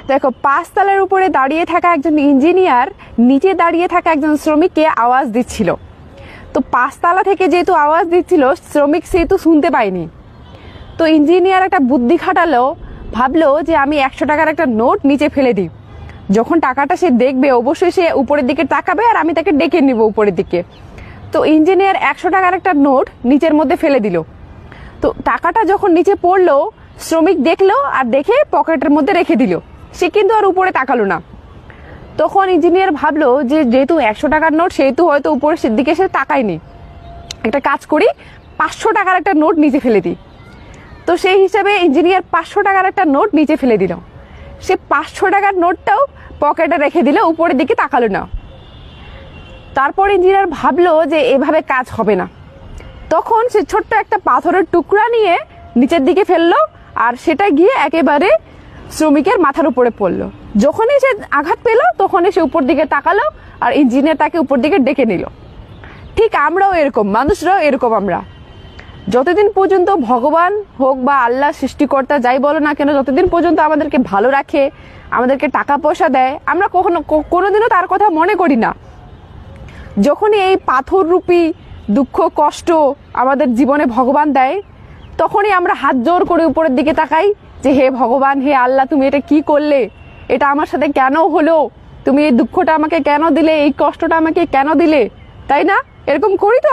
দেখো, 5 তলার উপরে দাঁড়িয়ে থাকা একজন ইঞ্জিনিয়ার নিচে দাঁড়িয়ে থাকা একজন শ্রমিককে আওয়াজ দিচ্ছিল। তো 5 তলা থেকে যেহেতু আওয়াজ দিচ্ছিল, শ্রমিক সেহেতু শুনতে পায়নি। তো ইঞ্জিনিয়ার একটা বুদ্ধি খাটালো, ভাবলো যে আমি 100 টাকার একটা নোট নিচে ফেলে দিই। যখন টাকাটা সে দেখবে অবশ্যই সে উপরের দিকে তাকাবে, আর আমি তাকে ডেকে নিব উপরের দিকে। তো ইঞ্জিনিয়ার 100 টাকার একটা নোট নিচের মধ্যে ফেলে দিল। তো টাকাটা যখন নিচে পড়লো, শ্রমিক দেখলো আর দেখে পকেটের মধ্যে রেখে দিল। সে কিন্তু আর উপরে তাকালো না। তখন ইঞ্জিনিয়ার ভাবলো যে যেহেতু 100 টাকার নোট, সেহেতু হয়তো উপরের দিকে সে তাকায়নি। একটা কাজ করি, 500 টাকার একটা নোট নিচে ফেলে দিই। তো সেই হিসাবে ইঞ্জিনিয়ার 500 টাকার একটা নোট নিচে ফেলে দিল। সে 500 টাকার নোটটাও পকেটে রেখে দিল, উপরের দিকে তাকালো না। তারপর ইঞ্জিনিয়ার ভাবলো যে এভাবে কাজ হবে না। তখন সে ছোট্ট একটা পাথরের টুকরা নিয়ে নিচের দিকে ফেললো, আর সেটা গিয়ে একেবারে শ্রমিকের মাথার উপরে পড়লো। যখনই সে আঘাত পেল, তখনই সে উপর দিকে তাকালো, আর ইঞ্জিনিয়ার তাকে উপর দিকে ডেকে নিল। ঠিক আমরাও এরকম, মানুষরাও এরকম। আমরা যতদিন পর্যন্ত ভগবান হোক বা আল্লাহ সৃষ্টিকর্তা যাই বলো না কেন, যতদিন পর্যন্ত আমাদেরকে ভালো রাখে, আমাদেরকে টাকা পয়সা দেয়, আমরা কোনোদিনও তার কথা মনে করি না। যখনই এই পাথররূপী দুঃখ কষ্ট আমাদের জীবনে ভগবান দেয়, তখনই আমরা হাত জোর করে উপরের দিকে তাকাই যে হে ভগবান, হে আল্লাহ, তুমি এটা কি করলে? এটা আমার সাথে কেন হলো? তুমি এই দুঃখটা আমাকে কেন দিলে? এই কষ্টটা আমাকে কেন দিলে? তাই না? এরকম করি তো।